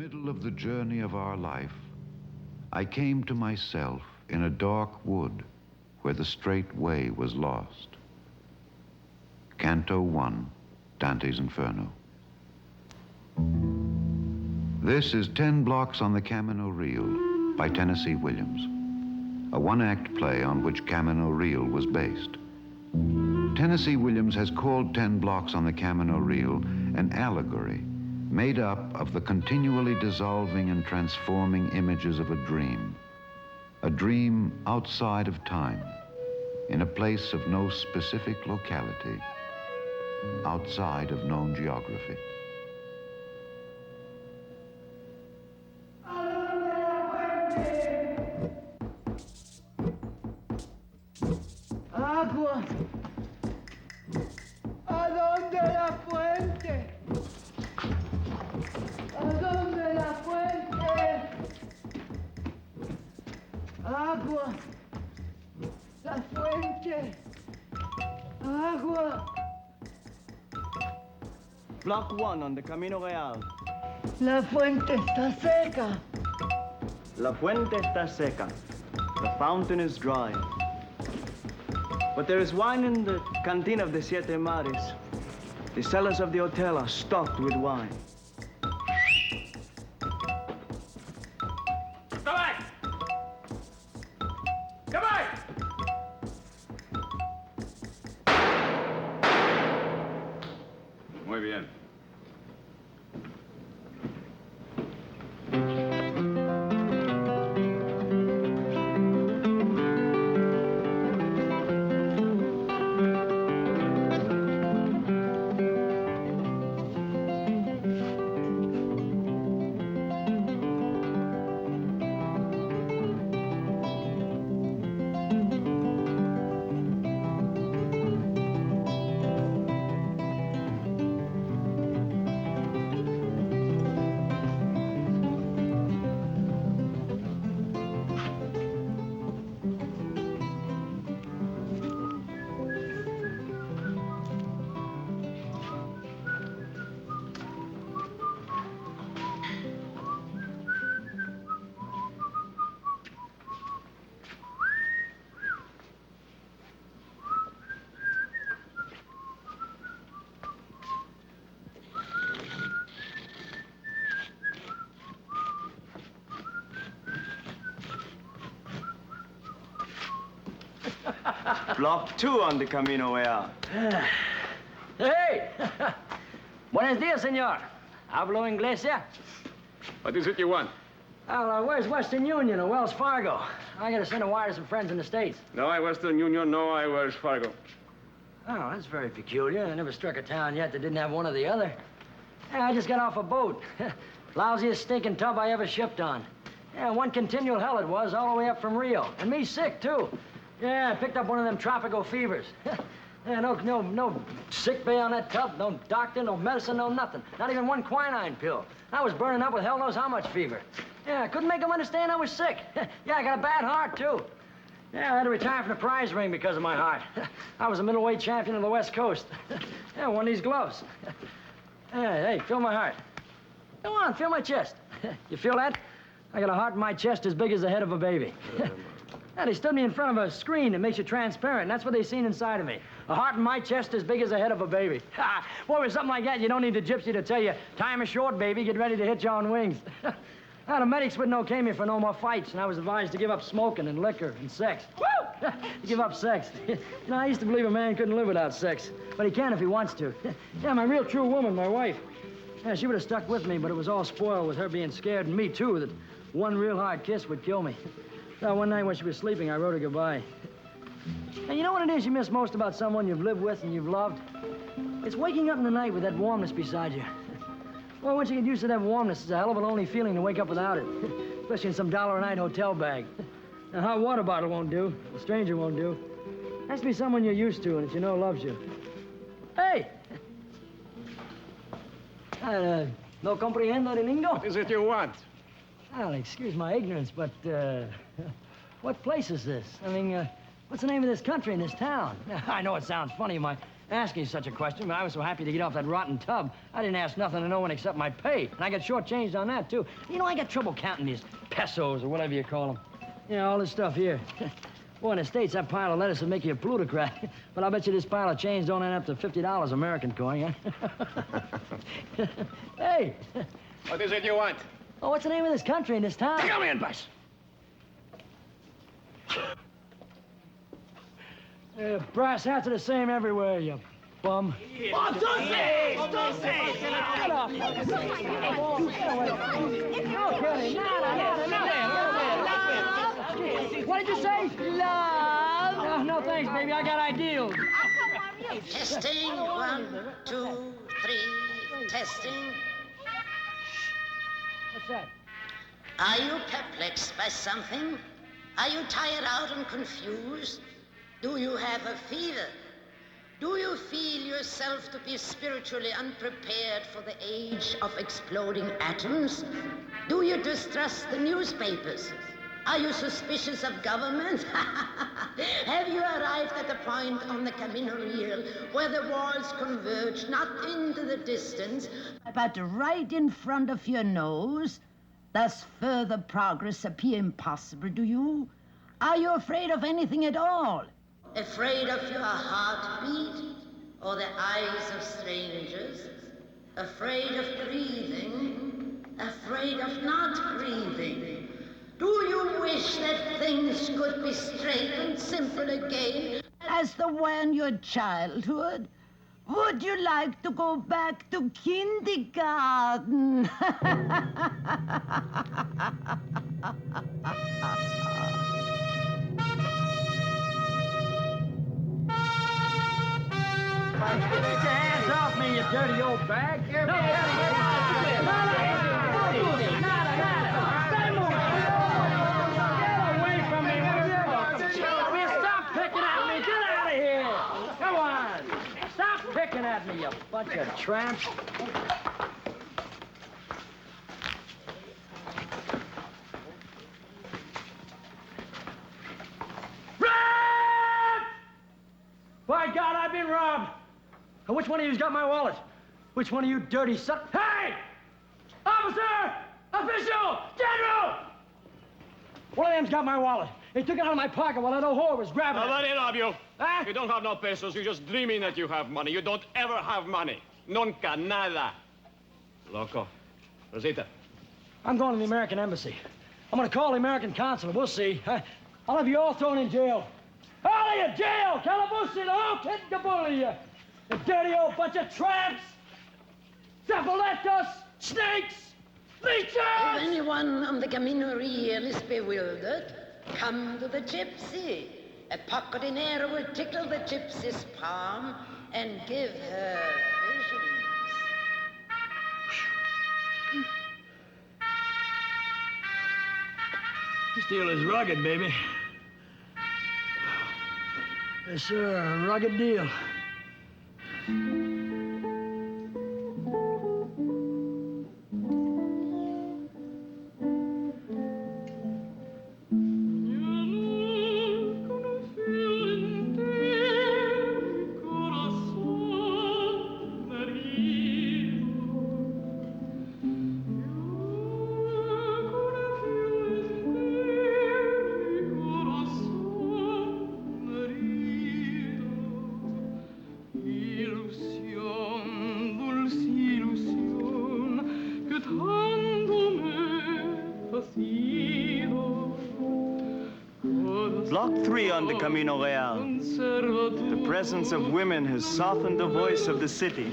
middle of the journey of our life, I came to myself in a dark wood where the straight way was lost. Canto 1, Dante's Inferno. This is 10 Blocks on the Camino Real by Tennessee Williams, a one-act play on which Camino Real was based. Tennessee Williams has called 10 Blocks on the Camino Real an allegory made up of the continually dissolving and transforming images of a dream outside of time, in a place of no specific locality, outside of known geography. Agua. ¿A dónde la fuente? ¿A dónde la fuente? Agua. La fuente. Agua. Block 1 on the Camino Real. La fuente está seca. La fuente está seca. The fountain is dry. But there is wine in the cantina of the Siete Mares. The cellars of the hotel are stocked with wine. Come back! Come back! Muy bien. Block 2 on the Camino Real. Hey! Buenos dias, senor. Hablo inglés, yeah? What is it you want? Well, where's Western Union or Wells Fargo? I gotta send a wire to some friends in the States. No, I Western Union, no, I Wells Fargo. Oh, that's very peculiar. I never struck a town yet that didn't have one or the other. Yeah, I just got off a boat. Lousiest stinking tub I ever shipped on. Yeah, one continual hell it was, all the way up from Rio. And me sick, too. Yeah, I picked up one of them tropical fevers. Yeah, no sick bay on that tub, no doctor, no medicine, no nothing. Not even one quinine pill. I was burning up with hell knows how much fever. Yeah, I couldn't make them understand I was sick. Yeah, I got a bad heart, too. Yeah, I had to retire from the prize ring because of my heart. I was a middleweight champion of the West Coast. Yeah, one of these gloves. Hey, feel my heart. Go on, feel my chest. You feel that? I got a heart in my chest as big as the head of a baby. Yeah, they stood me in front of a screen that makes you transparent, and that's what they seen inside of me. A heart in my chest as big as the head of a baby. Boy, with something like that, you don't need the gypsy to tell you, time is short, baby, get ready to hit you on wings. Now, the medics wouldn't okay me for no more fights, and I was advised to give up smoking and liquor and sex. Woo! Give up sex. You know, I used to believe a man couldn't live without sex, but he can if he wants to. Yeah, my real true woman, my wife. Yeah, she would have stuck with me, but it was all spoiled with her being scared, and me, too, that one real hard kiss would kill me. So one night when she was sleeping, I wrote her goodbye. And you know what it is you miss most about someone you've lived with and you've loved? It's waking up in the night with that warmness beside you. Well, once you get used to that warmness, it's a hell of a lonely feeling to wake up without it. Especially in some $1-a-night hotel bag. A hot water bottle won't do. A stranger won't do. It has to be someone you're used to and that you know loves you. Hey! No comprehendo de lingo? What is it you want? Well, excuse my ignorance, but, what place is this? I mean, what's the name of this country and this town? I know it sounds funny. My asking such a question, but I was so happy to get off that rotten tub, I didn't ask nothing to no one except my pay. And I got shortchanged on that, too. You know, I got trouble counting these pesos or whatever you call them. You know, all this stuff here. Boy, in the States, that pile of lettuce would make you a plutocrat. But I'll bet you this pile of change don't end up to $50 American coin, huh? Hey! What is it you want? Oh, what's the name of this country and this town? Come in, boss. Brass hats are the same everywhere, you bum. Oh, don't say! Don't say! Get off! What did you say? Love? No, thanks, baby. I got ideals. Testing, 1, 2, 3, testing. What's that? Are you perplexed by something? Are you tired out and confused? Do you have a fever? Do you feel yourself to be spiritually unprepared for the age of exploding atoms? Do you distrust the newspapers? Are you suspicious of government? Have you arrived at the point on the Camino Real where the walls converge not into the distance, but right in front of your nose? Does further progress appear impossible to you? Are you afraid of anything at all? Afraid of your heartbeat or the eyes of strangers? Afraid of breathing? Afraid of not breathing? Do you wish that things could be straight and simple again as they were in your childhood? Would you like to go back to kindergarten? Get your hands off me, you dirty old bag. Stay moving. Get away from me, will you? Stop picking at me. Get out of here. Come on. Stop picking at me, you bunch of tramps. By God, I've been robbed. Now, which one of you's got my wallet? Which one of you dirty son... Hey! Officer! Official! General! One of them's got my wallet. He took it out of my pocket while that old whore was grabbing it. Let it of you. Huh? You don't have no pesos. You're just dreaming that you have money. You don't ever have money. Nunca, nada. Loco. Rosita. I'm going to the American Embassy. I'm going to call the American consulate. We'll see. I'll have you all thrown in jail. All of you, jail! Calabusi, the whole kit and caboodle of you! You dirty old bunch of tramps! Zapoletos! Snakes! Leeches! If anyone on the Camino Real is bewildered, come to the gypsy. A pocket in air will tickle the gypsy's palm and give her visions. This deal is rugged, baby. Yes, sir, a rugged deal. Block 3 on the Camino Real. The presence of women has softened the voice of the city.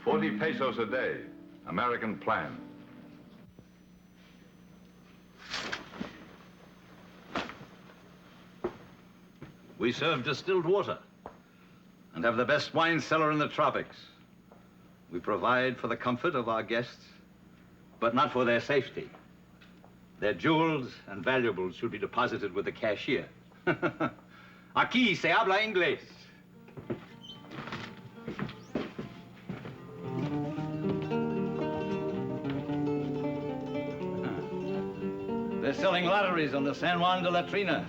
$40 a day, American plan. We serve distilled water and have the best wine cellar in the tropics. We provide for the comfort of our guests, but not for their safety. Their jewels and valuables should be deposited with the cashier. Aquí se habla inglés. selling lotteries on the San Juan de la Trina.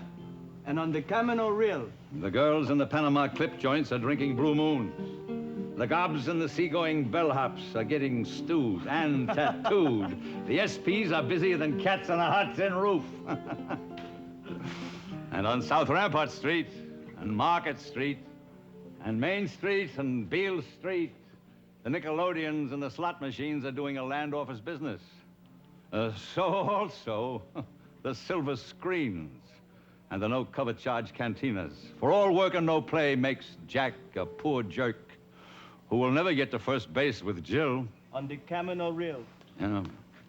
And on the Camino Real, The girls in the Panama clip joints are drinking Blue Moons. The gobs and the seagoing bellhops are getting stewed and tattooed. The SPs are busier than cats on a hot tin roof. And on South Rampart Street, and Market Street, and Main Street, and Beale Street, the Nickelodeons and the slot machines are doing a land office business. So also the silver screens and the no-cover charge cantinas. For all work and no play makes Jack a poor jerk who will never get to first base with Jill. on the Camino Real.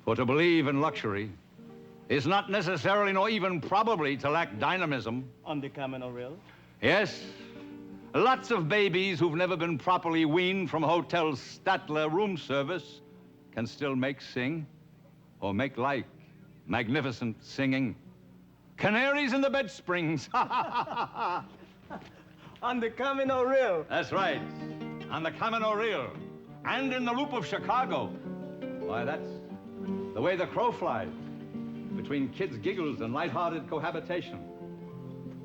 For to believe in luxury is not necessarily nor even probably to lack dynamism. On the Camino Real. Yes, lots of babies who've never been properly weaned from Hotel Statler room service can still sing or make like magnificent singing. Canaries in the bed springs. On the Camino Real. That's right, on the Camino Real and in the Loop of Chicago. Why, that's the way the crow flies, between kids' giggles and light-hearted cohabitation.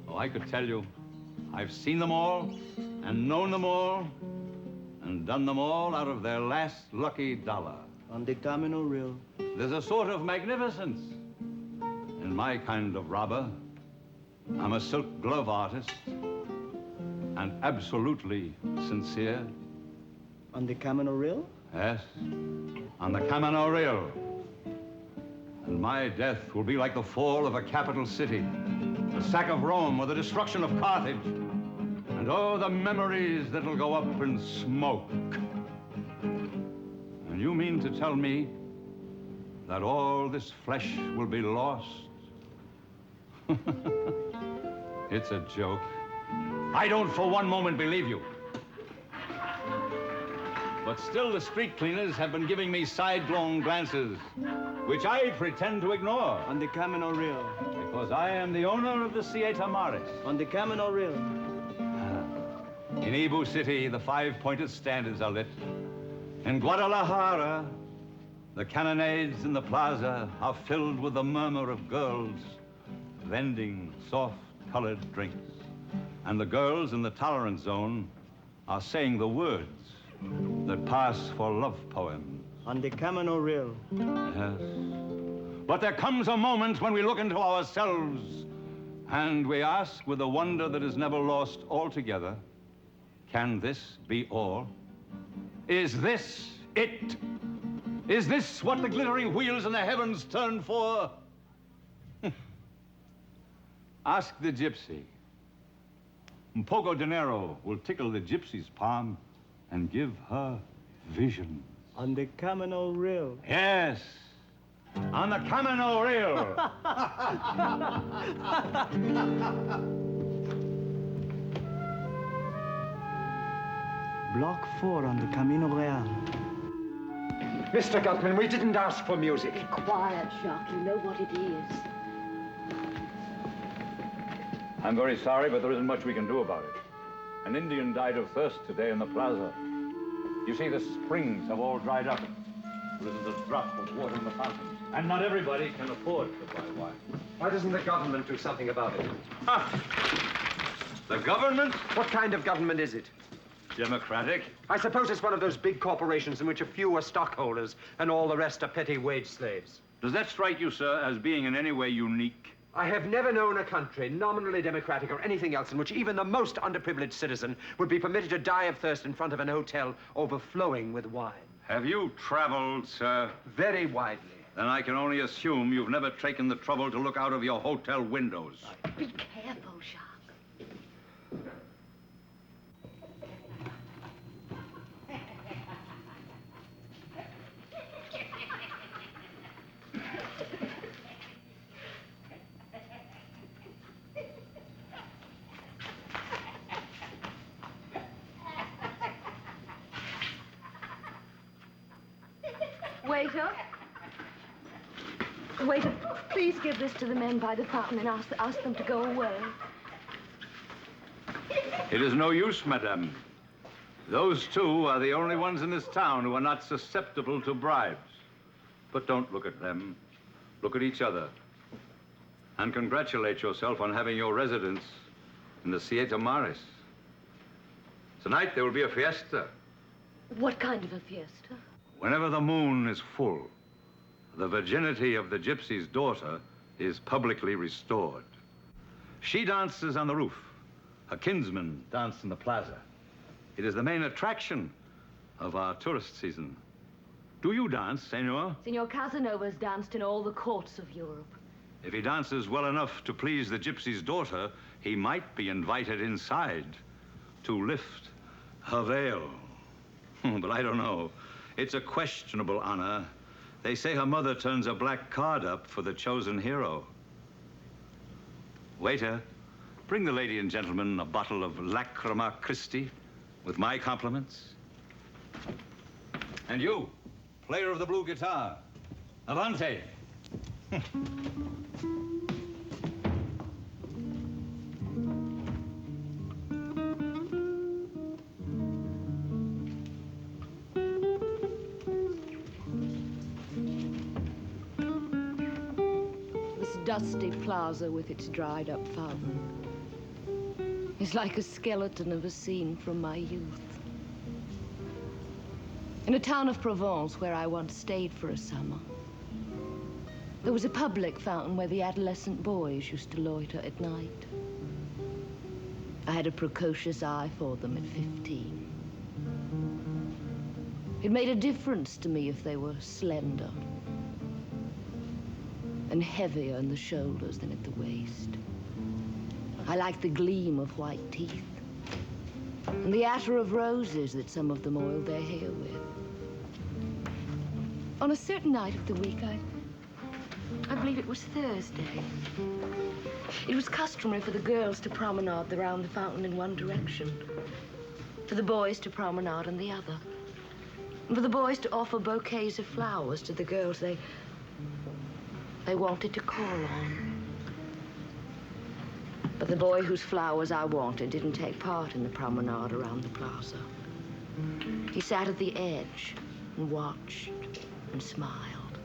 Oh, I could tell you, I've seen them all and known them all and done them all out of their last lucky dollar. On the Camino Real. There's a sort of magnificence in my kind of robber. I'm a silk glove artist and absolutely sincere. On the Camino Real? Yes, on the Camino Real. And my death will be like the fall of a capital city, the sack of Rome, or the destruction of Carthage. And oh, the memories that'll go up in smoke. And you mean to tell me that all this flesh will be lost? It's a joke. I don't for one moment believe you. But still the street cleaners have been giving me sidelong glances, which I pretend to ignore. On the Camino Real. Because I am the owner of the Siete Mares. On the Camino Real. In Ibu City, the five-pointed standards are lit. In Guadalajara, the cannonades in the plaza are filled with the murmur of girls vending soft-colored drinks. And the girls in the tolerance zone are saying the words that pass for love poems. On the Camino Real. Yes. But there comes a moment when we look into ourselves and we ask with a wonder that is never lost altogether, can this be all? Is this it? Is this what the glittering wheels in the heavens turn for? Ask the gypsy. Un poco dinero will tickle the gypsy's palm and give her vision. On the Camino Real. Yes, on the Camino Real. Block 4 on the Camino Real. Mr. Gutman, we didn't ask for music. Be quiet, Jacques. You know what it is. I'm very sorry, but there isn't much we can do about it. An Indian died of thirst today in the plaza. You see, the springs have all dried up. There isn't a drop of water in the fountains. And not everybody can afford to buy wine. Why doesn't the government do something about it? The government? What kind of government is it? Democratic. I suppose it's one of those big corporations in which a few are stockholders and all the rest are petty wage slaves. Does that strike you, sir, as being in any way unique? I have never known a country, nominally democratic or anything else, in which even the most underprivileged citizen would be permitted to die of thirst in front of an hotel overflowing with wine. Have you traveled, sir? Very widely. Then I can only assume you've never taken the trouble to look out of your hotel windows. Be careful, Jacques. Waiter. Waiter, please give this to the men by the fountain and ask them to go away. It is no use, madame. Those two are the only ones in this town who are not susceptible to bribes. But don't look at them. Look at each other. And congratulate yourself on having your residence in the Siete Mares. Tonight there will be a fiesta. What kind of a fiesta? Whenever the moon is full, the virginity of the gypsy's daughter is publicly restored. She dances on the roof. Her kinsmen dance in the plaza. It is the main attraction of our tourist season. Do you dance, Senor? Senor Casanova's danced in all the courts of Europe. If he dances well enough to please the gypsy's daughter, he might be invited inside to lift her veil. But I don't know. It's a questionable honor. They say her mother turns a black card up for the chosen hero. Waiter, bring the lady and gentleman a bottle of Lacrima Christi with my compliments. And you, player of the blue guitar, Avante. Dusty plaza with its dried-up fountain is like a skeleton of a scene from my youth. In a town of Provence where I once stayed for a summer, there was a public fountain where the adolescent boys used to loiter at night. I had a precocious eye for them at 15. It made a difference to me if they were slender and heavier in the shoulders than at the waist. I liked the gleam of white teeth and the attar of roses that some of them oiled their hair with. On a certain night of the week, I believe it was Thursday, it was customary for the girls to promenade around the fountain in one direction, for the boys to promenade in the other, and for the boys to offer bouquets of flowers to the girls they wanted to call on. But the boy whose flowers I wanted didn't take part in the promenade around the plaza. He sat at the edge and watched and smiled.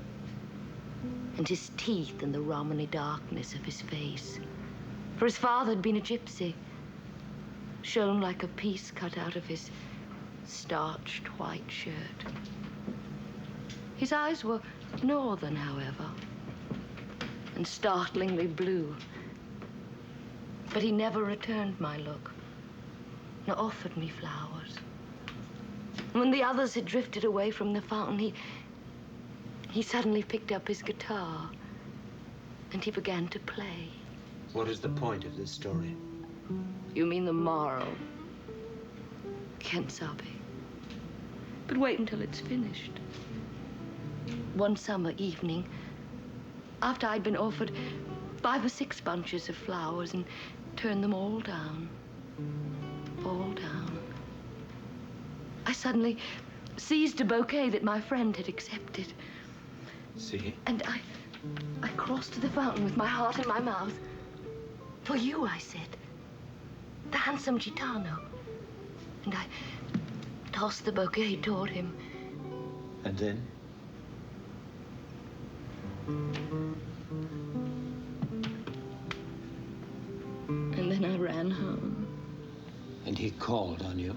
And his teeth in the Romany darkness of his face, for his father had been a gypsy, shone like a piece cut out of his starched white shirt. His eyes were northern, however, and startlingly blue. But he never returned my look, nor offered me flowers. When the others had drifted away from the fountain, he suddenly picked up his guitar, and he began to play. What is the point of this story? You mean the moral? Quien sabe? But wait until it's finished. One summer evening, after I'd been offered 5 or 6 bunches of flowers and turned them all down, I suddenly seized a bouquet that my friend had accepted. See? And I crossed to the fountain with my heart in my mouth. For you, I said, the handsome gitano. And I tossed the bouquet toward him. And then? And then I ran home. And he called on you?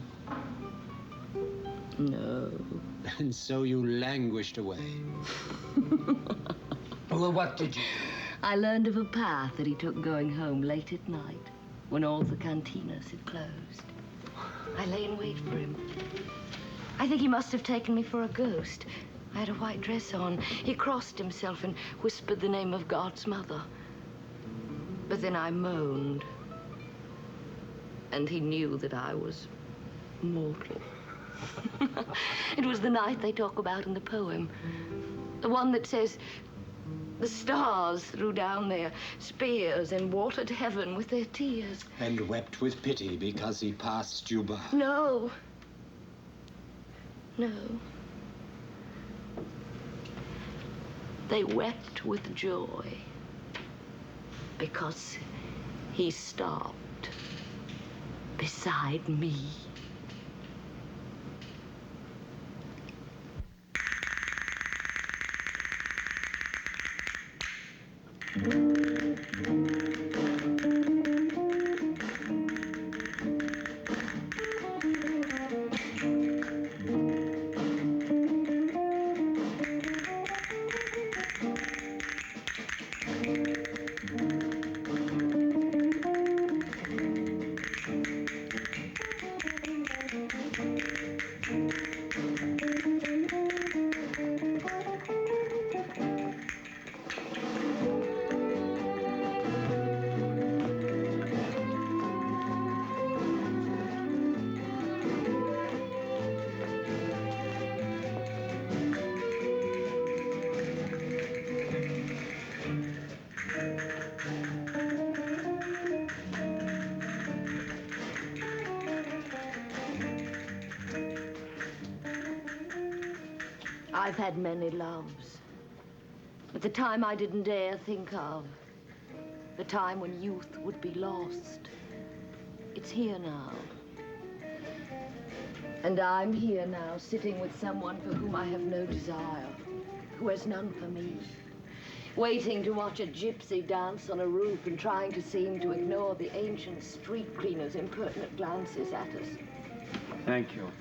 No. And so you languished away. Well, what did you do? I learned of a path that he took going home late at night, when all the cantinas had closed. I lay in wait for him. I think he must have taken me for a ghost. I had a white dress on. He crossed himself and whispered the name of God's mother. But then I moaned. And he knew that I was mortal. It was the night they talk about in the poem. The one that says, the stars threw down their spears and watered heaven with their tears. And wept with pity because he passed you by. No. No. They wept with joy because he stopped beside me. I've had many loves. But the time I didn't dare think of, the time when youth would be lost, it's here now. And I'm here now, sitting with someone for whom I have no desire, who has none for me, waiting to watch a gypsy dance on a roof and trying to seem to ignore the ancient street cleaner's impertinent glances at us. Thank you.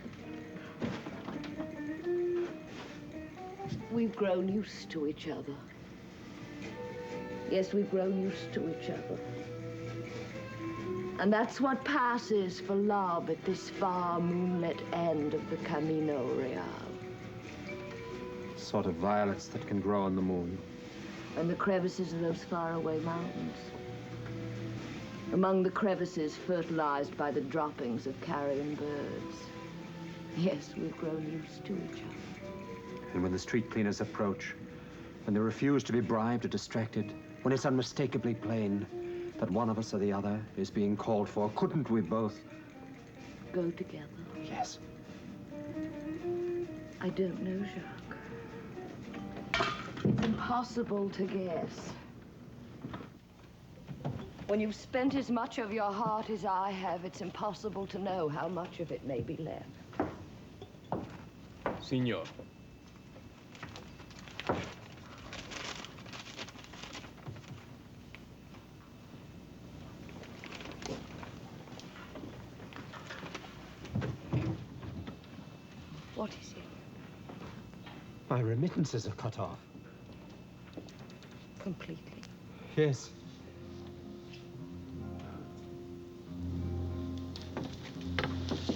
We've grown used to each other. Yes, we've grown used to each other. And that's what passes for love at this far moonlit end of the Camino Real. Sort of violets that can grow on the moon. And the crevices of those faraway mountains. Among the crevices fertilized by the droppings of carrion birds. Yes, we've grown used to each other. And when the street cleaners approach, when they refuse to be bribed or distracted, when it's unmistakably plain that one of us or the other is being called for, couldn't we both go together? Yes. I don't know, Jacques. It's impossible to guess. When you've spent as much of your heart as I have, it's impossible to know how much of it may be left. Signor. What is it? My remittances are cut off. Completely. Yes.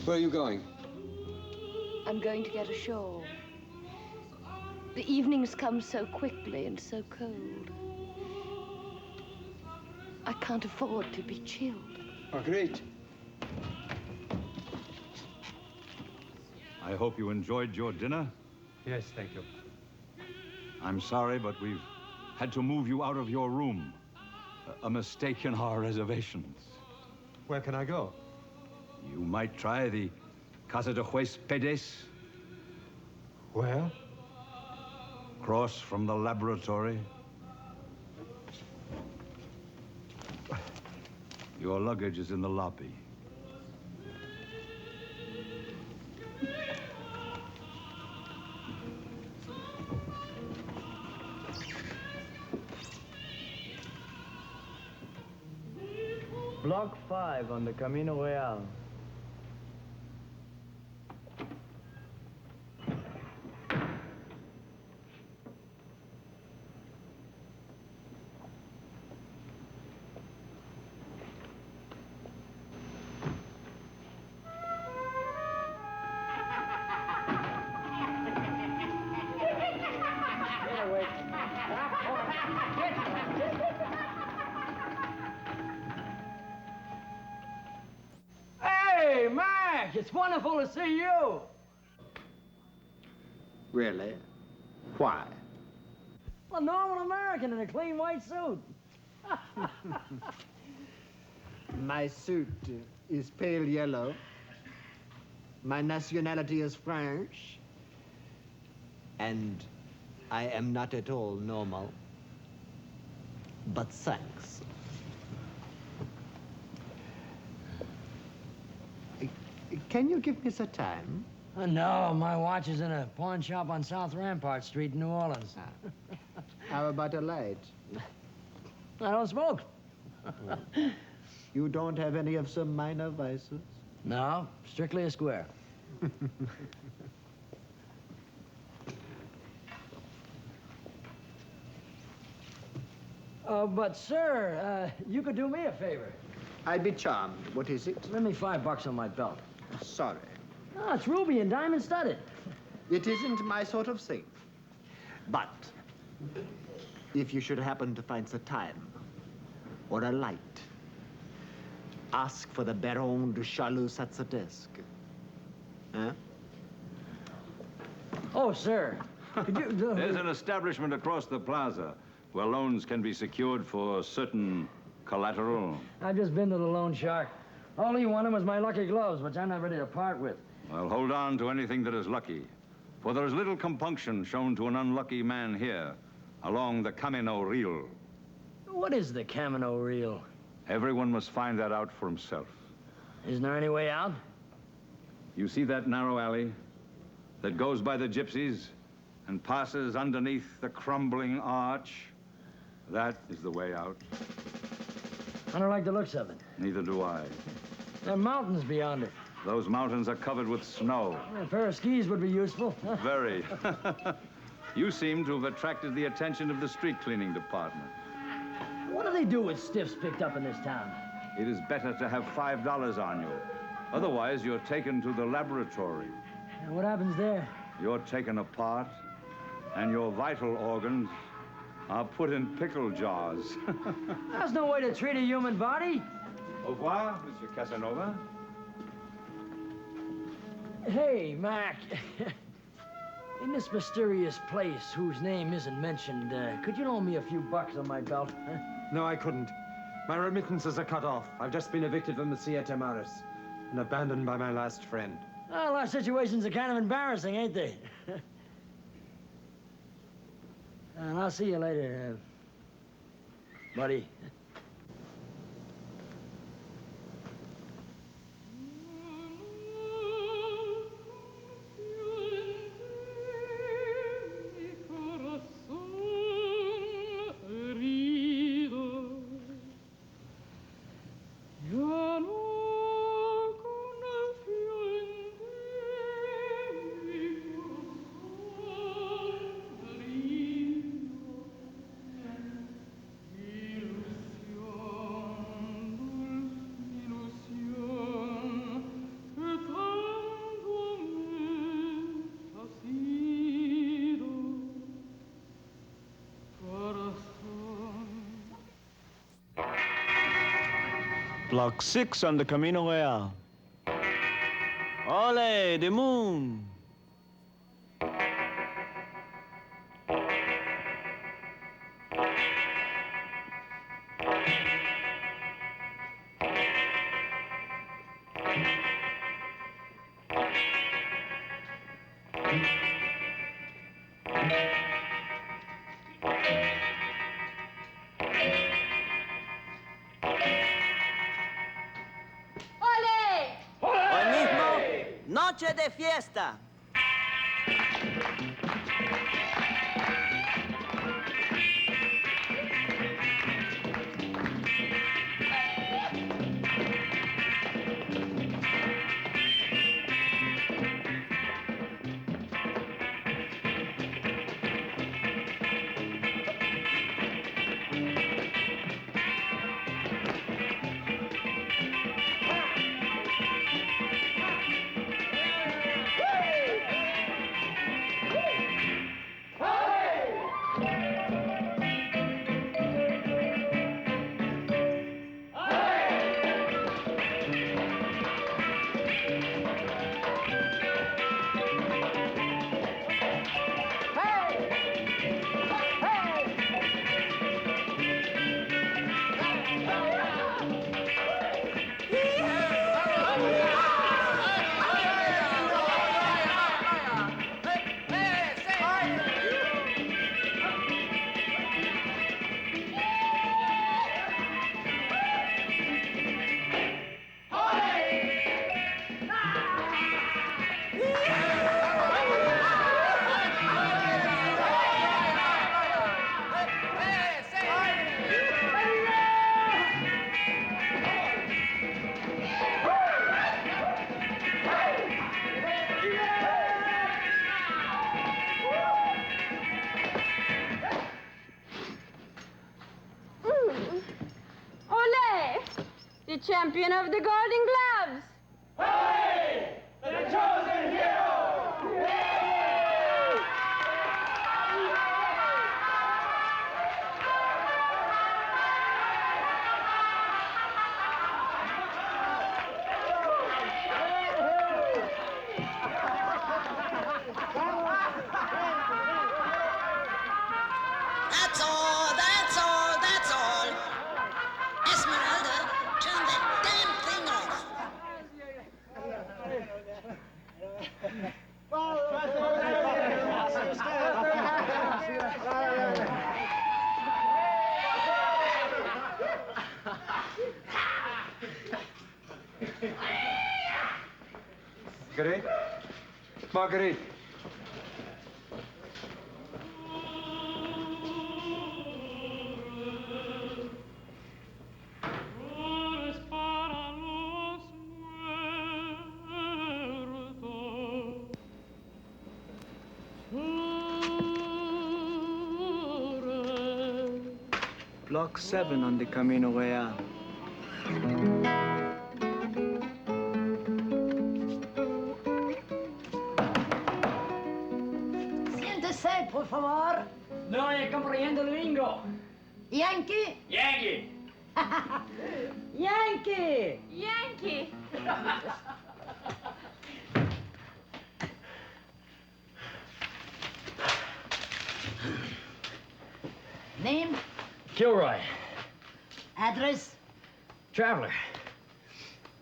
Where are you going? I'm going to get ashore. The evenings come so quickly and so cold. I can't afford to be chilled. Marguerite. I hope you enjoyed your dinner. Yes, thank you. I'm sorry, but we've had to move you out of your room. A mistake in our reservations. Where can I go? You might try the Casa de Huéspedes. Where? Across from the laboratory. Your luggage is in the lobby. Block 5 on the Camino Real. Hey, Mac, it's wonderful to see you. Really? Why? A normal American in a clean white suit. My suit is pale yellow. My nationality is French. And I am not at all normal. But thanks. Can you give me some time? No, my watch is in a pawn shop on South Rampart Street in New Orleans. How about a light? I don't smoke. You don't have any of some minor vices? No, strictly a square. But, sir, you could do me a favor. I'd be charmed. What is it? Lend me $5 on my belt. Sorry. Oh, it's ruby and diamond studded. It isn't my sort of thing. But if you should happen to find the time or a light, ask for the Baron de Charlus at the desk. Huh? Oh, sir. Could you... There's an establishment across the plaza where loans can be secured for certain collateral. I've just been to the Loan Shark. All he wanted was my lucky gloves, which I'm not ready to part with. Well, hold on to anything that is lucky. For there is little compunction shown to an unlucky man here along the camino real. What is the camino real? Everyone must find that out for himself. Isn't there any way out? You see that narrow alley that goes by the gypsies and passes underneath the crumbling arch? That is the way out. I don't like the looks of it. Neither do I. There are mountains beyond it. Those mountains are covered with snow. A pair of skis would be useful. Very. You seem to have attracted the attention of the street cleaning department. What do they do with stiffs picked up in this town? It is better to have $5 on you. Otherwise, you're taken to the laboratory. And what happens there? You're taken apart, and your vital organs are put in pickle jars. That's no way to treat a human body. Au revoir, Monsieur Casanova. Hey, Mac. In this mysterious place whose name isn't mentioned, could you loan me a few bucks on my belt? Huh? No, I couldn't. My remittances are cut off. I've just been evicted from the Siete Mares and abandoned by my last friend. Well, our situations are kind of embarrassing, ain't they? And I'll see you later, buddy. Block 6 on the Camino Real. Ole, the moon. Noche de fiesta. The champion of the Golden Gloves. Hey! The chosen hero! That's all, that's all, that's all. Esmeralda, turn that damn thing off. Marguerite? Marguerite! Block 7 on the Camino Real. Siéntese, por favor. No le comprendo el lingo. Yankee? Yankee! Yankee! Yankee! Name? Kilroy. Address? Traveler.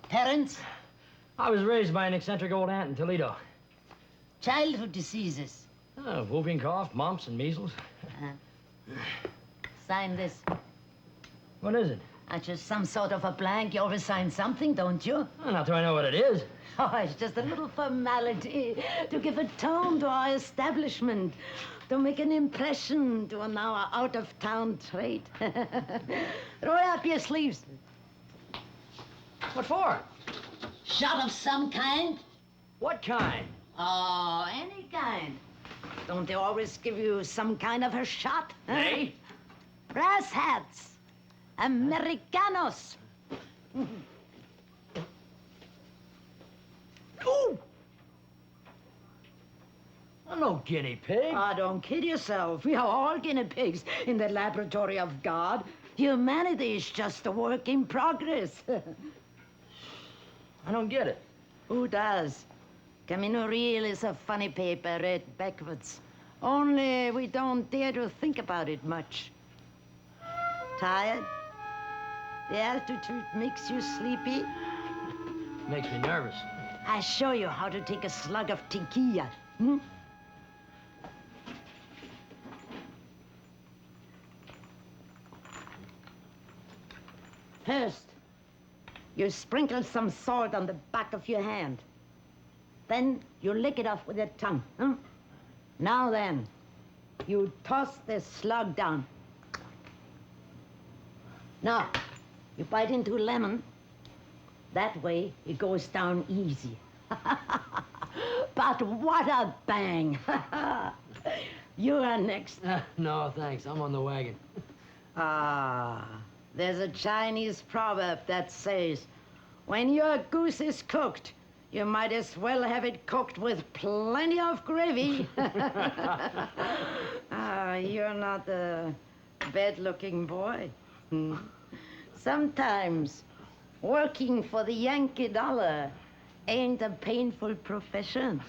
Parents? I was raised by an eccentric old aunt in Toledo. Childhood diseases? Whooping cough, mumps, and measles. Sign this. What is it? Just some sort of a blank. You always sign something, don't you? Well, not till I know what it is. Oh, it's just a little formality to give a tone to our establishment, to make an impression to our out-of-town trade. Roll up your sleeves. What for? Shot of some kind? What kind? Oh, any kind. Don't they always give you some kind of a shot? Huh? Hey? Brass hats. Americanos. Ooh! No guinea pig. Oh, don't kid yourself. We are all guinea pigs in the laboratory of God. Humanity is just a work in progress. I don't get it. Who does? Camino Real is a funny paper read backwards. Only we don't dare to think about it much. Tired? The altitude makes you sleepy? Makes me nervous. I show you how to take a slug of tequila. Hmm? First, you sprinkle some salt on the back of your hand. Then you lick it off with your tongue. Huh? Now then, you toss the slug down. Now, you bite into a lemon. That way, it goes down easy. But what a bang! You are next. No, thanks. I'm on the wagon. There's a Chinese proverb that says, when your goose is cooked, you might as well have it cooked with plenty of gravy. You're not a bad-looking boy. Sometimes working for the Yankee dollar ain't a painful profession.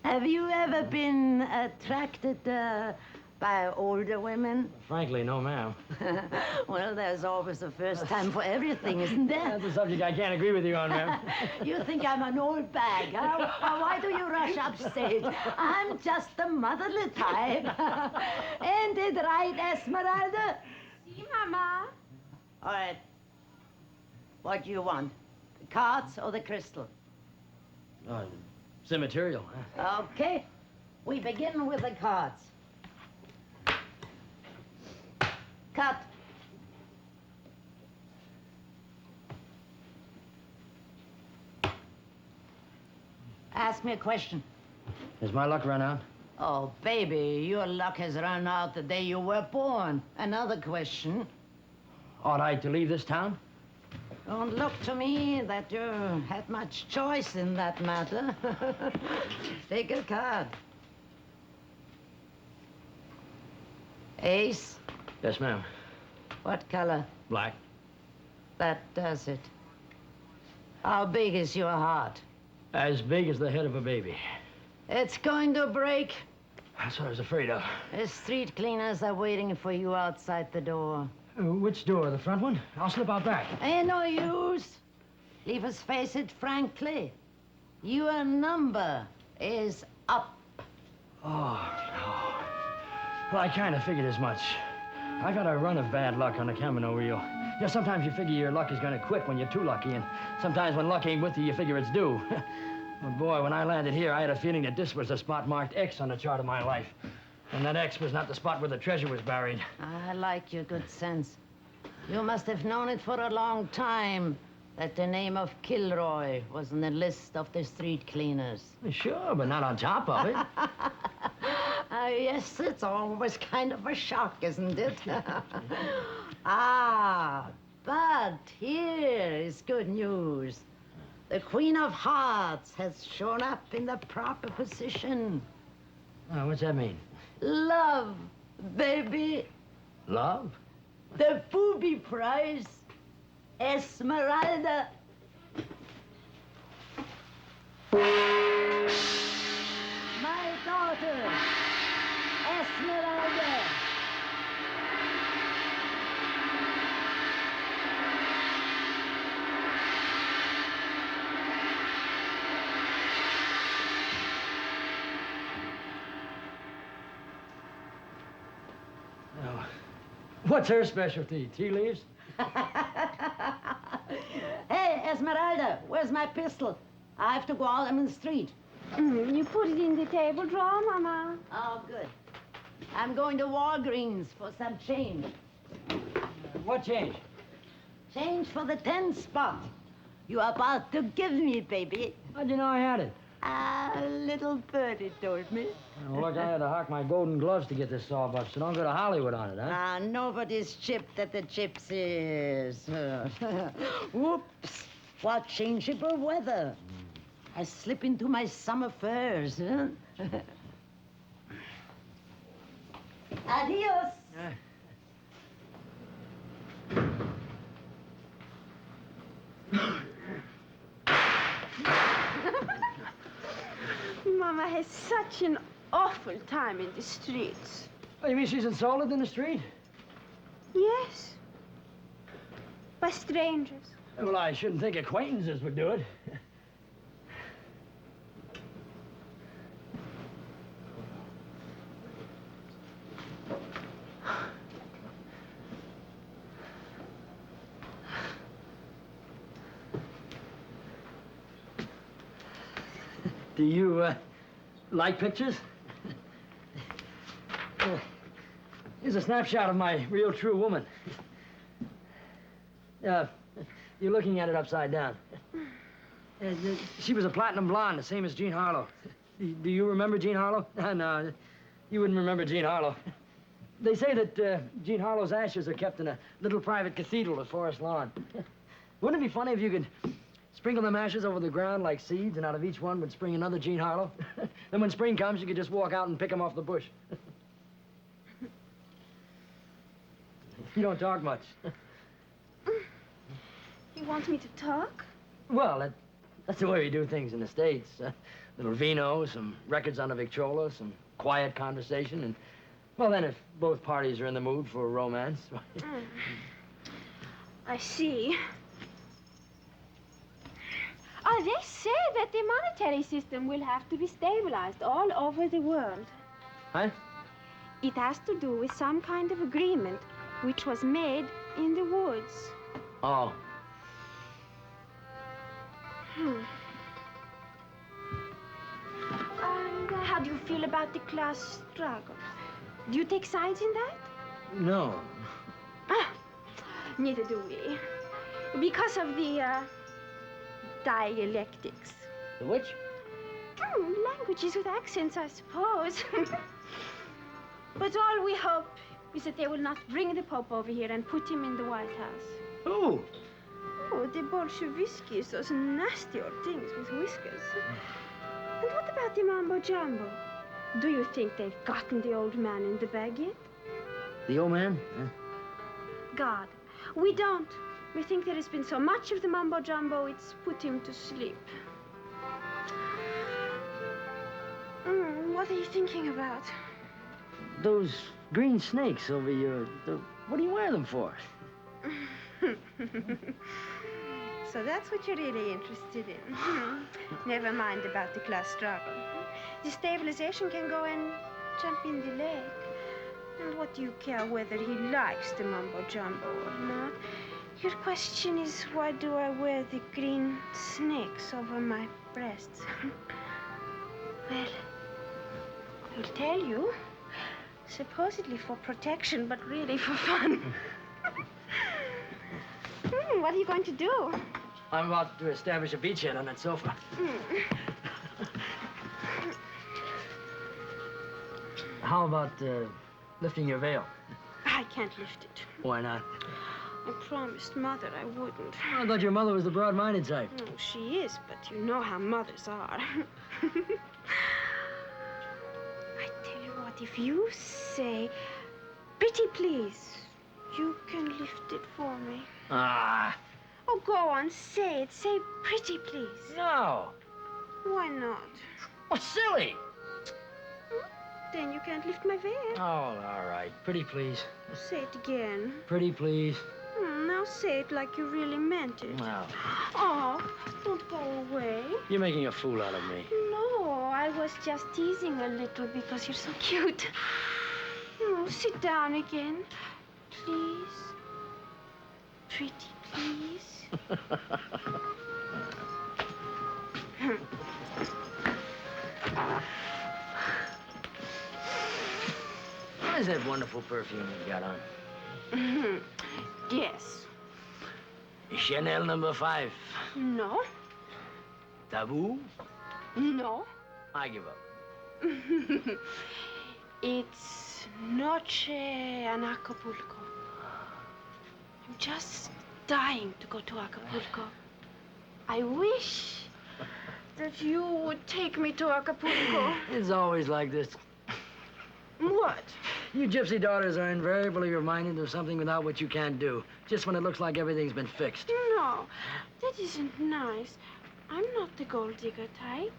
Have you ever been attracted by older women? Frankly, no, ma'am. Well, there's always a first time for everything, isn't there? That's a subject I can't agree with you on, ma'am. You think I'm an old bag, huh? Why do you rush upstage? I'm just the motherly type. Ain't it right, Esmeralda? See, Mama. All right. What do you want? The cards or the crystal? It's immaterial. Okay. We begin with the cards. Cut. Ask me a question. Has my luck run out? Oh, baby, your luck has run out the day you were born. Another question. Ought I to leave this town? Don't look to me that you had much choice in that matter. Take a card. Ace? Yes, ma'am. What color? Black. That does it. How big is your heart? As big as the head of a baby. It's going to break. That's what I was afraid of. The street cleaners are waiting for you outside the door. Which door? The front one? I'll slip out back. Ain't no use. Leave us face it frankly. Your number is up. Oh, no. Well, I kind of figured as much. I've had a run of bad luck on the Camino Real. You know, sometimes you figure your luck is going to quit when you're too lucky, and sometimes when luck ain't with you, you figure it's due. Well, boy, when I landed here, I had a feeling that this was the spot marked X on the chart of my life. And that X was not the spot where the treasure was buried. I like your good sense. You must have known it for a long time, that the name of Kilroy was on the list of the street cleaners. Sure, but not on top of it. Yes, it's always kind of a shock, isn't it? But here is good news. The Queen of Hearts has shown up in the proper position. Oh, what's that mean? Love, baby. Love? The booby prize. Esmeralda. My daughter, Esmeralda. Oh. What's her specialty? Tea leaves? Hey, Esmeralda, where's my pistol? I have to go out on the street. You put it in the table drawer, Mama. Oh, good. I'm going to Walgreens for some change. What change? Change for the 10 spot. You are about to give me, baby. How'd you know I had it? A little birdie told me. Oh, look, I had to hawk my golden gloves to get this sawbuck, so don't go to Hollywood on it, huh? Nobody's chipped at the gypsies. Whoops. What changeable weather. I slip into my summer furs, huh? Adios. Mama has such an awful time in the streets. Oh, you mean she's insulted in the street? Yes. By strangers. Well, I shouldn't think acquaintances would do it. Do you, like pictures? Here's a snapshot of my real true woman. You're looking at it upside down. She was a platinum blonde, the same as Jean Harlow. Do you remember Jean Harlow? No, you wouldn't remember Jean Harlow. They say that Jean Harlow's ashes are kept in a little private cathedral at Forest Lawn. Wouldn't it be funny if you could sprinkle them ashes over the ground like seeds, and out of each one would spring another Jean Harlow? Then when spring comes, you could just walk out and pick them off the bush. You don't talk much. You want me to talk? Well, that's the way we do things in the States. Little vino, some records on a Victrola, some quiet conversation, and, well, then if both parties are in the mood for romance. I see. Oh, they say that the monetary system will have to be stabilized all over the world. Huh? It has to do with some kind of agreement which was made in the woods. Oh. And how do you feel about the class struggle? Do you take sides in that? No. Neither do we. Because of the, dialectics. The which? Languages with accents, I suppose. But all we hope is that they will not bring the Pope over here and put him in the White House. Who? Oh, the Bolsheviks, those nasty old things with whiskers. And what about the Mambo Jumbo? Do you think they've gotten the old man in the bag yet? The old man? God, we don't. We think there has been so much of the Mambo Jumbo, it's put him to sleep. What are you thinking about? Those green snakes over your... What do you wear them for? So that's what you're really interested in. Never mind about the class struggle. Destabilization can go and jump in the lake. And what do you care whether he likes the Mambo Jumbo or not? Your question is, why do I wear the green snakes over my breasts? Well, I'll tell you. Supposedly for protection, but really for fun. What are you going to do? I'm about to establish a beachhead on that sofa. How about lifting your veil? I can't lift it. Why not? I promised Mother I wouldn't. I thought your mother was the broad-minded type. Oh, she is, but you know how mothers are. I tell you what, if you say, "Pretty please," you can lift it for me. Ah. Oh, go on, say it. Say, "Pretty please." No. Why not? Oh, silly. Then you can't lift my veil. Oh, all right. Pretty please. Say it again. Pretty please. Now say it like you really meant it. No. Oh, don't go away. You're making a fool out of me. No, I was just teasing a little because you're so cute. Oh, sit down again. Please. Pretty please. What is that wonderful perfume you got on? Yes. Chanel number 5. No. Taboo? No. I give up. It's Noche en Acapulco. I'm just dying to go to Acapulco. I wish that you would take me to Acapulco. It's always like this. What? You gypsy daughters are invariably reminded of something without which you can't do, just when it looks like everything's been fixed. No, that isn't nice. I'm not the gold digger type.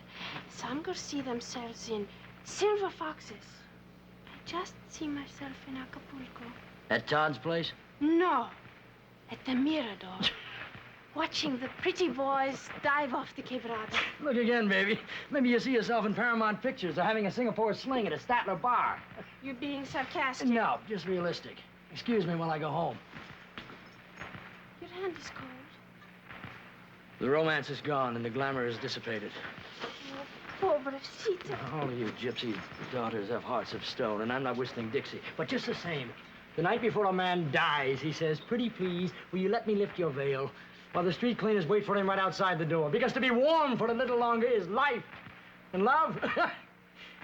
Some girls see themselves in silver foxes. I just see myself in Acapulco. At Todd's place? No, at the Mirador. Watching the pretty boys dive off the quebrada. Look again, baby. Maybe you see yourself in Paramount Pictures or having a Singapore sling at a Statler bar. You're being sarcastic. No, just realistic. Excuse me while I go home. Your hand is cold. The romance is gone and the glamour is dissipated. Oh, pobrecita. All of you gypsy daughters have hearts of stone, and I'm not whistling Dixie. But just the same, the night before a man dies, he says, "Pretty please, will you let me lift your veil?" While the street cleaners wait for him right outside the door. Because to be warm for a little longer is life. And love?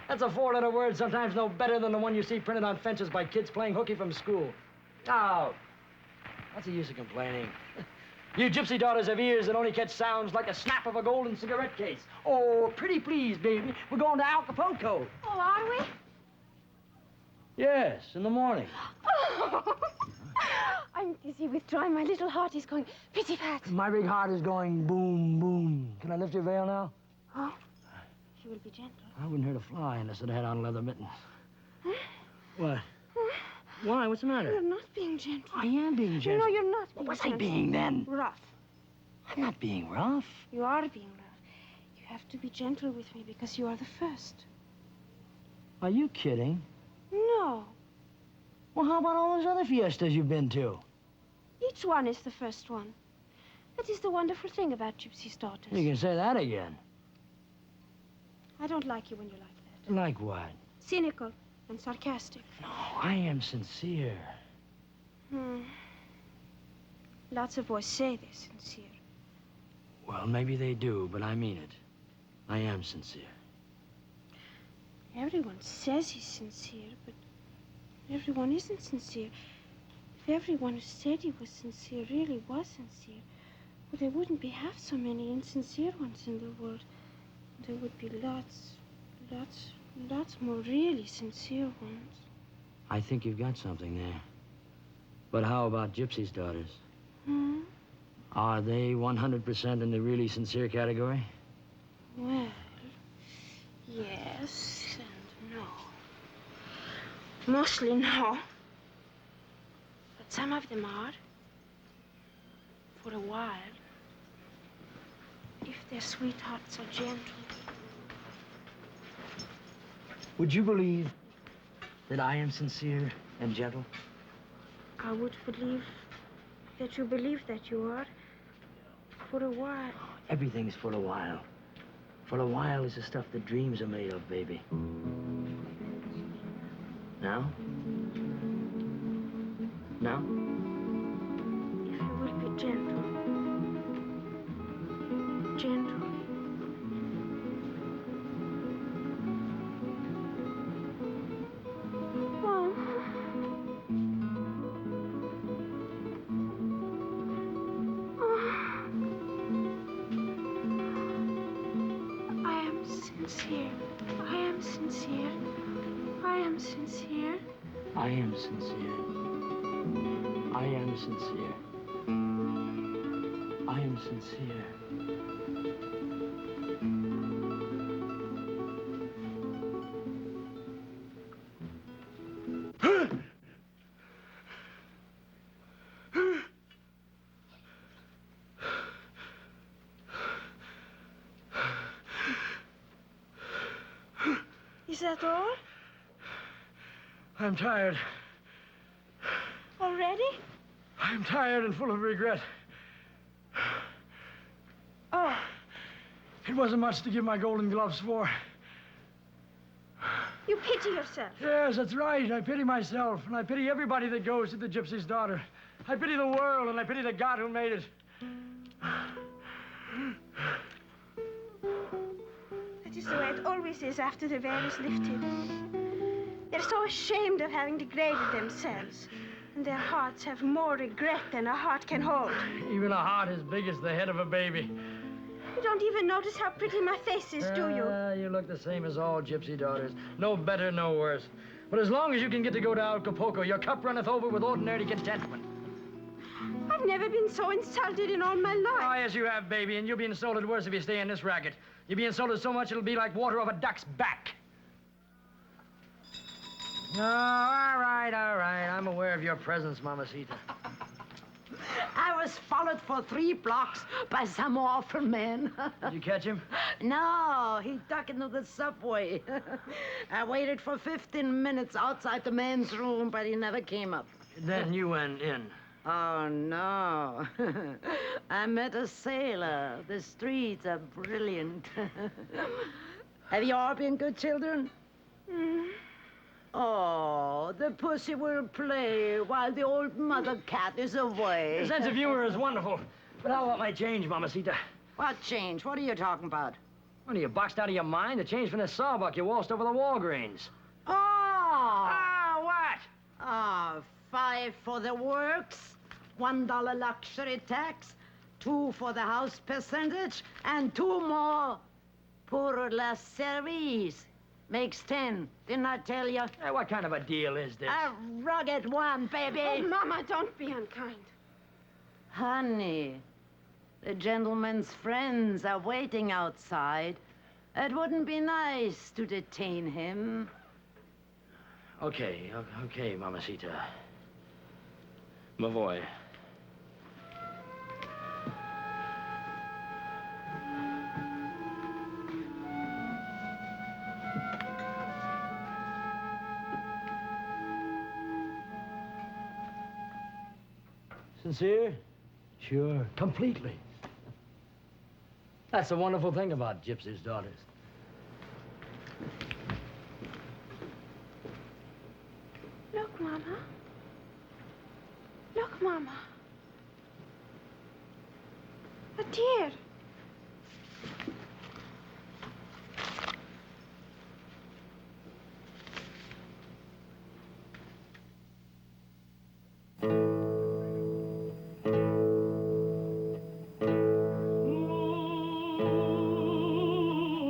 That's a 4-letter word, sometimes no better than the one you see printed on fences by kids playing hooky from school. Oh, what's the use of complaining? You gypsy daughters have ears that only catch sounds like the snap of a golden cigarette case. Oh, pretty please, baby. We're going to Acapulco. Oh, are we? Yes, in the morning. Oh. I'm dizzy with joy. My little heart is going pretty fast. My big heart is going boom, boom. Can I lift your veil now? Oh, you will be gentle. I wouldn't hurt a fly unless it had on leather mittens. Huh? What? Why? What's the matter? You're not being gentle. I am being gentle. No, you're not being What's gentle. I being then? Rough. I'm not being rough. You are being rough. You have to be gentle with me because you are the first. Are you kidding? No. Well, how about all those other fiestas you've been to? Each one is the first one. That is the wonderful thing about Gypsy's daughters. You can say that again. I don't like you when you're like that. Like what? Cynical and sarcastic. No, I am sincere. Lots of boys say they're sincere. Well, maybe they do, but I mean it. I am sincere. Everyone says he's sincere, but everyone isn't sincere. If everyone who said he was sincere really was sincere, well, there wouldn't be half so many insincere ones in the world. There would be lots more really sincere ones. I think you've got something there. But how about Gypsy's daughters? Are they 100% in the really sincere category? Well, yes and no. Mostly no. But some of them are. For a while. If their sweethearts are gentle. Would you believe that I am sincere and gentle? I would believe that you believe that you are. For a while. Everything's for a while. For a while is the stuff that dreams are made of, baby. Now? Now? If you will be gentle. Gentle. Oh. I am sincere. I am sincere. I am sincere. I am sincere. I am sincere. I am sincere. Is that all? I'm tired. Already? I'm tired and full of regret. Oh. It wasn't much to give my golden gloves for. You pity yourself. Yes, that's right. I pity myself, and I pity everybody that goes to the gypsy's daughter. I pity the world, and I pity the God who made it. That is the way it always is after the veil is lifted. They're so ashamed of having degraded themselves. And their hearts have more regret than a heart can hold. Even a heart as big as the head of a baby. You don't even notice how pretty my face is, do you? You look the same as all gypsy daughters. No better, no worse. But as long as you can get to go to Acapulco, your cup runneth over with ordinary contentment. I've never been so insulted in all my life. Oh, yes, you have, baby, and you'll be insulted worse if you stay in this racket. You'll be insulted so much it'll be like water off a duck's back. Oh, all right. I'm aware of your presence, Mamacita. I was followed for 3 blocks by some awful man. Did you catch him? No, he ducked into the subway. I waited for 15 minutes outside the man's room, but he never came up. Then you went in. Oh, no. I met a sailor. The streets are brilliant. Have you all been good children? Oh, the pussy will play while the old mother cat is away. Your sense of humor is wonderful. But how about my change, Mamacita? What change? What are you talking about? What, are you boxed out of your mind? The change from the sawbuck you waltzed over the Walgreens. Oh! Ah, what? Ah, 5 for the works, $1 luxury tax, 2 for the house percentage, and 2 more pour la service. Makes 10. Didn't I tell you? Hey, what kind of a deal is this? A rugged one, baby. Oh, Mama, don't be unkind. Honey, the gentleman's friends are waiting outside. It wouldn't be nice to detain him. Okay, Mamacita. Mavoy. Sincere? Sure, completely. That's the wonderful thing about gypsies' daughters. Look, Mama. Look, Mama. A tear.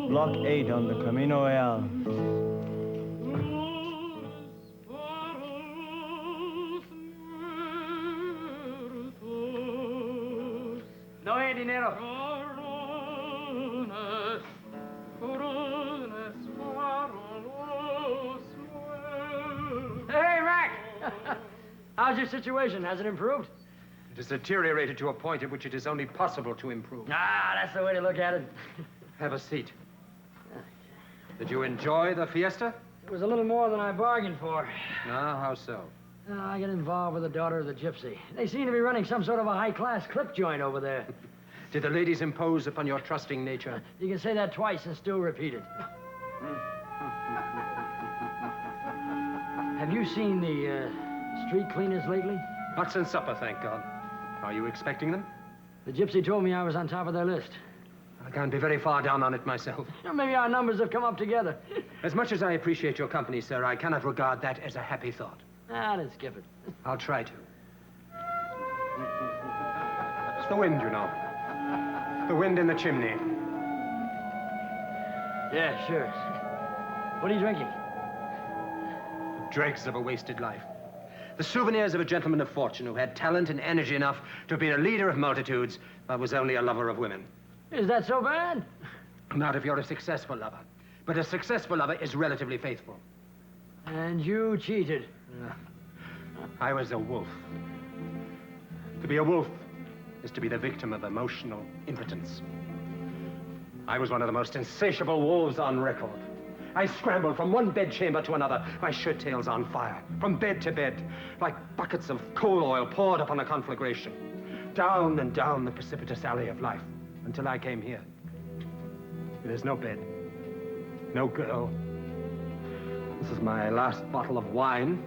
Block 8 on the Camino Real. No hay dinero. Hey, Mac! How's your situation? Has it improved? It has deteriorated to a point at which it is only possible to improve. Ah, that's the way to look at it. Have a seat. Did you enjoy the fiesta? It was a little more than I bargained for. Ah, how so? I got involved with the daughter of the gypsy. They seem to be running some sort of a high-class clip joint over there. Did the ladies impose upon your trusting nature? You can say that twice and still repeat it. Have you seen the street cleaners lately? Not since supper, thank God. Are you expecting them? The gypsy told me I was on top of their list. I can't be very far down on it myself. Maybe our numbers have come up together. As much as I appreciate your company, sir, I cannot regard that as a happy thought. Then skip it. I'll try to. It's the wind, you know. The wind in the chimney. Yeah, sure. What are you drinking? The dregs of a wasted life. The souvenirs of a gentleman of fortune who had talent and energy enough to be a leader of multitudes, but was only a lover of women. Is that so bad? Not if you're a successful lover. But a successful lover is relatively faithful. And you cheated. I was a wolf. To be a wolf is to be the victim of emotional impotence. I was one of the most insatiable wolves on record. I scrambled from one bedchamber to another, my shirt tails on fire, from bed to bed, like buckets of coal oil poured upon a conflagration. Down and down the precipitous alley of life, until I came here. There's no bed, no girl. This is my last bottle of wine,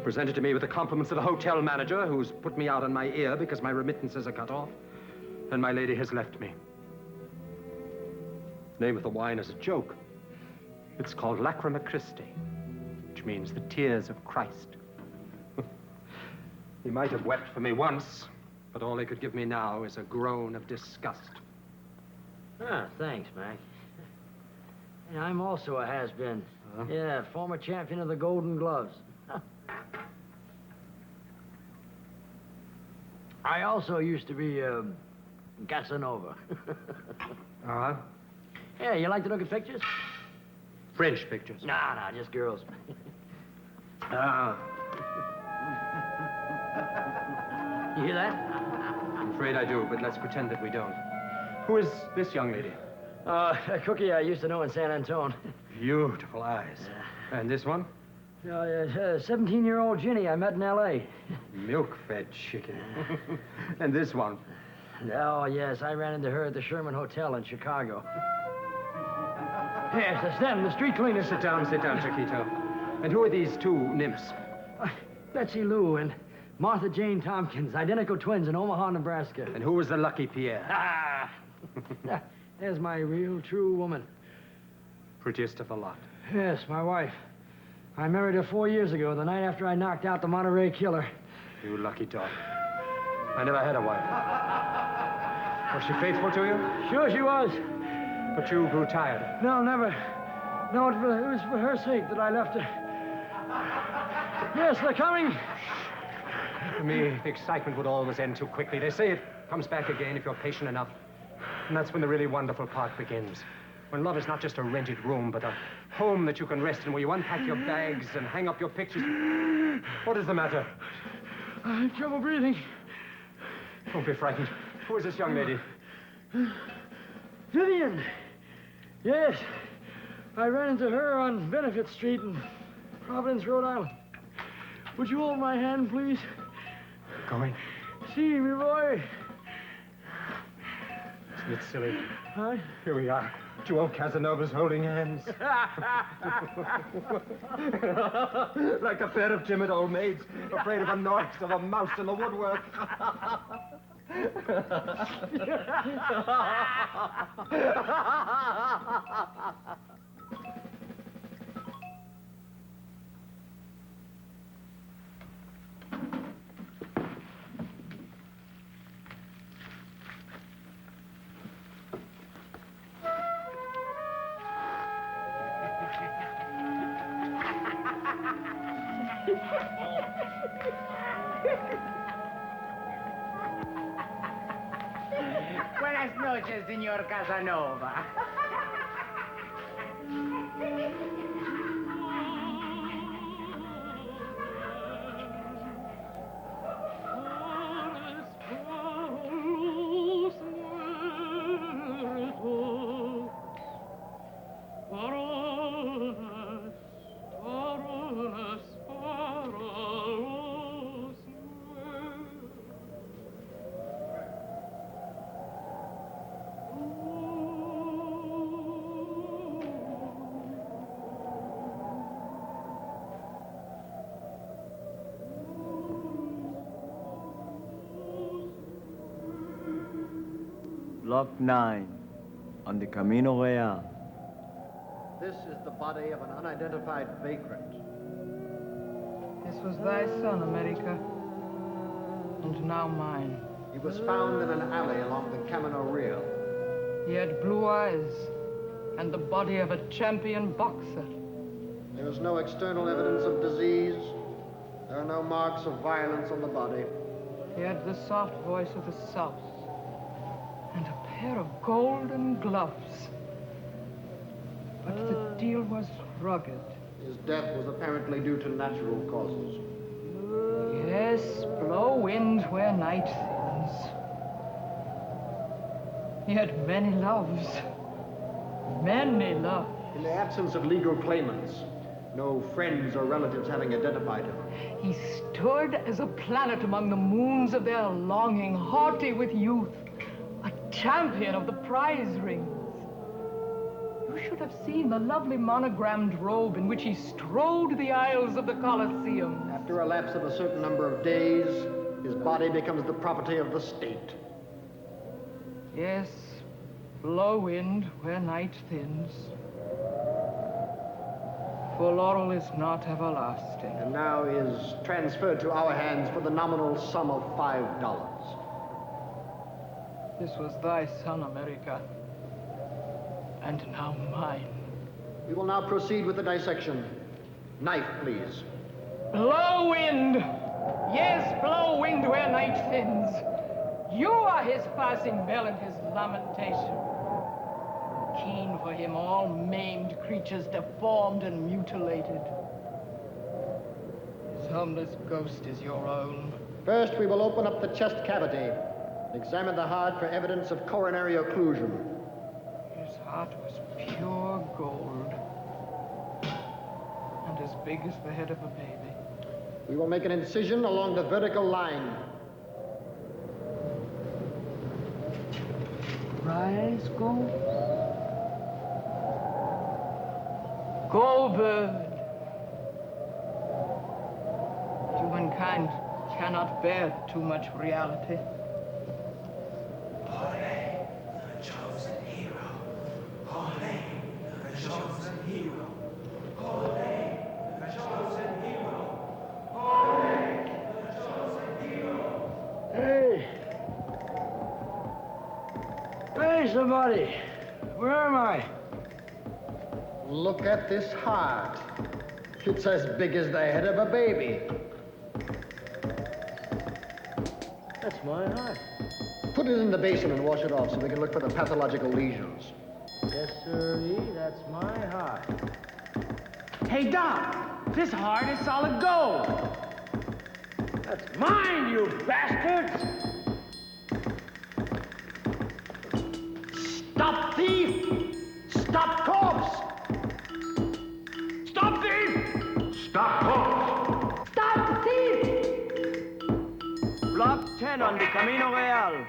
presented to me with the compliments of the hotel manager, who's put me out on my ear because my remittances are cut off, and my lady has left me. The name of the wine is a joke. It's called Lacrima Christi, which means the tears of Christ. He might have wept for me once, but all he could give me now is a groan of disgust. Thanks, Mac. Yeah, I'm also a has-been. Yeah, former champion of the Golden Gloves. I also used to be, Casanova. Yeah, you like to look at pictures? French pictures? No, just girls. You hear that? I'm afraid I do, but let's pretend that we don't. Who is this young lady? A cookie I used to know in San Antone. Beautiful eyes. And this one? 17-year-old Ginny I met in L.A. Milk-fed chicken. And this one? Oh, yes, I ran into her at the Sherman Hotel in Chicago. Yes, that's them, the street cleaners. Sit down, Chiquito. And who are these two nymphs? Betsy Lou and Martha Jane Tompkins, identical twins in Omaha, Nebraska. And who was the lucky Pierre? There's my real, true woman. Prettiest of the lot. Yes, my wife. I married her 4 years ago, the night after I knocked out the Monterey Killer. You lucky dog. I never had a wife. Was she faithful to you? Sure she was. But you grew tired. No, never. No, it was for her sake that I left her. Yes, they're coming. For me, the excitement would always end too quickly. They say it comes back again if you're patient enough. And that's when the really wonderful part begins. When love is not just a rented room, but a home that you can rest in, where you unpack your bags and hang up your pictures. What is the matter? I have trouble breathing. Don't be frightened. Who is this young lady? Vivian. Yes. I ran into her on Benefit Street in Providence, Rhode Island. Would you hold my hand, please? Going? See me, boy. Isn't it silly? Huh? Here we are. Two old Casanovas holding hands. Like a pair of timid old maids, afraid of the noise of a mouse in the woodwork. Buenas noches, señor Casanova. Block 9, on the Camino Real. This is the body of an unidentified vagrant. This was thy son, America, and now mine. He was found in an alley along the Camino Real. He had blue eyes and the body of a champion boxer. There is no external evidence of disease. There are no marks of violence on the body. He had the soft voice of the South and a pair of golden gloves. But the deal was rugged. His death was apparently due to natural causes. Yes, blow wind where night thins. He had many loves. Many loves. In the absence of legal claimants, no friends or relatives having identified him, He stood as a planet among the moons of their longing, haughty with youth, a champion of the prize rings. You should have seen the lovely monogrammed robe in which he strode the aisles of the Colosseum. after a lapse of a certain number of days, his body becomes the property of the state. Yes, blow wind where night thins. For laurel is not everlasting. And now is transferred to our hands for the nominal sum of $5. This was thy son, America, and now mine. We will now proceed with the dissection. Knife, please. Blow wind! Yes, blow wind where night thins. You are his passing bell and his lamentation. Keen for him all maimed creatures deformed and mutilated. His homeless ghost is your own. First, we will open up the chest cavity. Examine the heart for evidence of coronary occlusion. His heart was pure gold, and as big as the head of a baby. We will make an incision along the vertical line. Rise, go. Go, bird. Humankind cannot bear too much reality. Hey, somebody. Where am I? Look at this heart. It's as big as the head of a baby. That's my heart. Put it in the basin and wash it off so we can look for the pathological lesions. Yes, sirree, that's my heart. Hey, Doc, this heart is solid gold. That's mine, you bastards! Stop thief! Stop corpse! Stop thief! Stop corpse! Stop thief! Block 10 on the Camino Real.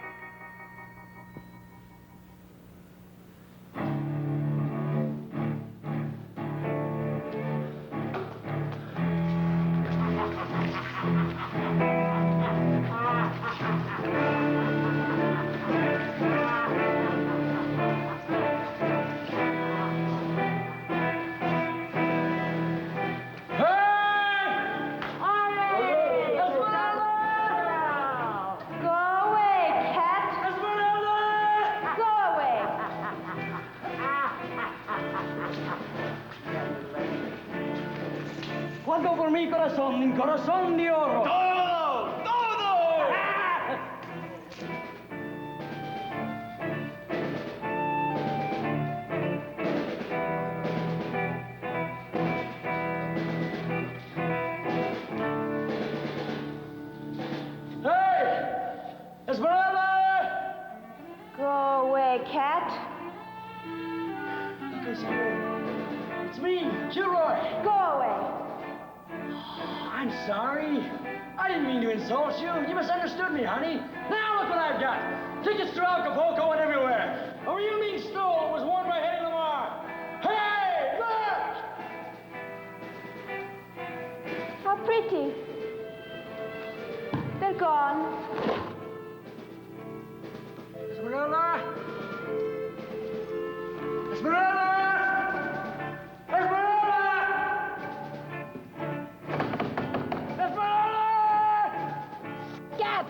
Go away, cat. Go away. Cuando por mi corazón, un corazón de oro. ¡Todo! ¡Todo! Hey! Esmeralda! Go away, cat. It's me, Gilroy. Go away. I'm sorry. I didn't mean to insult you. You misunderstood me, honey. Now look what I've got. Tickets to Acapulco and everywhere. A real mean stole was worn by Eddie Lamar. Hey, look! How pretty. They're gone. Esmeralda, Esmeralda! Esmeralda! Esmeralda! Scat!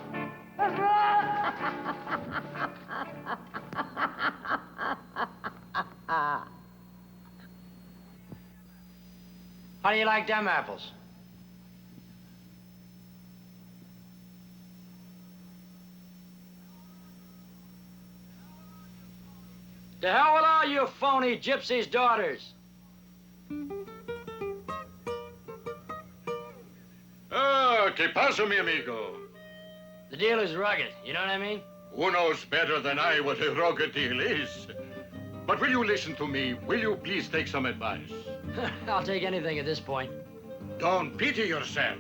How do you like them apples? The hell with all you phony gypsies' daughters. Ah, ¿qué pasa, mi amigo? The deal is rugged, you know what I mean? Who knows better than I what a rugged deal is? But will you listen to me? Will you please take some advice? I'll take anything at this point. Don't pity yourself.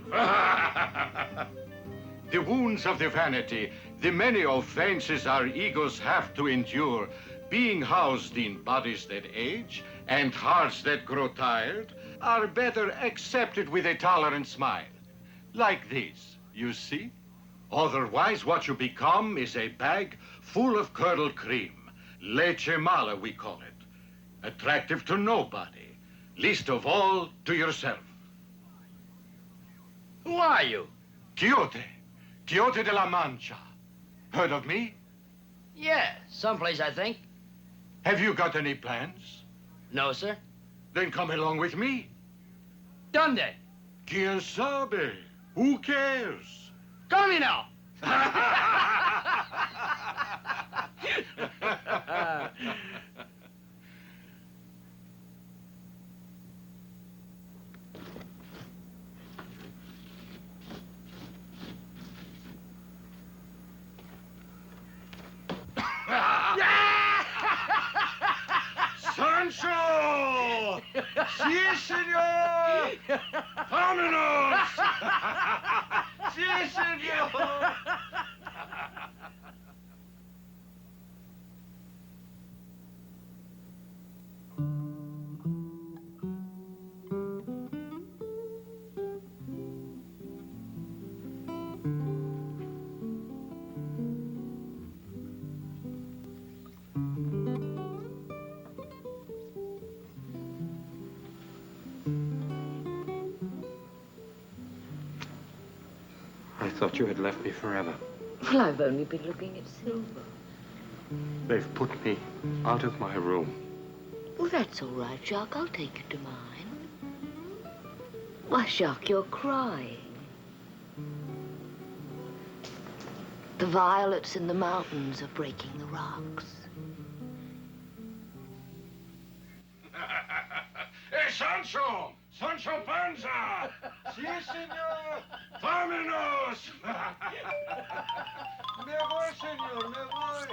The wounds of the vanity, the many offenses our egos have to endure, being housed in bodies that age and hearts that grow tired, are better accepted with a tolerant smile. Like this, you see? Otherwise, what you become is a bag full of curdled cream. Leche mala, we call it. Attractive to nobody, least of all to yourself. Who are you? Quixote. Quixote de la Mancha. Heard of me? Yeah, someplace, I think. Have you got any plans? No, sir. Then come along with me. ¿Dónde? ¿Quién sabe? Who cares? Camino! Sancho! Sí, señor! Vámonos! Sí, señor! I thought you had left me forever. Well, I've only been looking at silver. They've put me out of my room. Well, that's all right, Jacques. I'll take you to mine. Why, Jacques, you're crying. The violets in the mountains are breaking the rocks. Hey, Sancho! Sancho Panza! Sí, señor! Vámonos! Me voy, señor, me voy.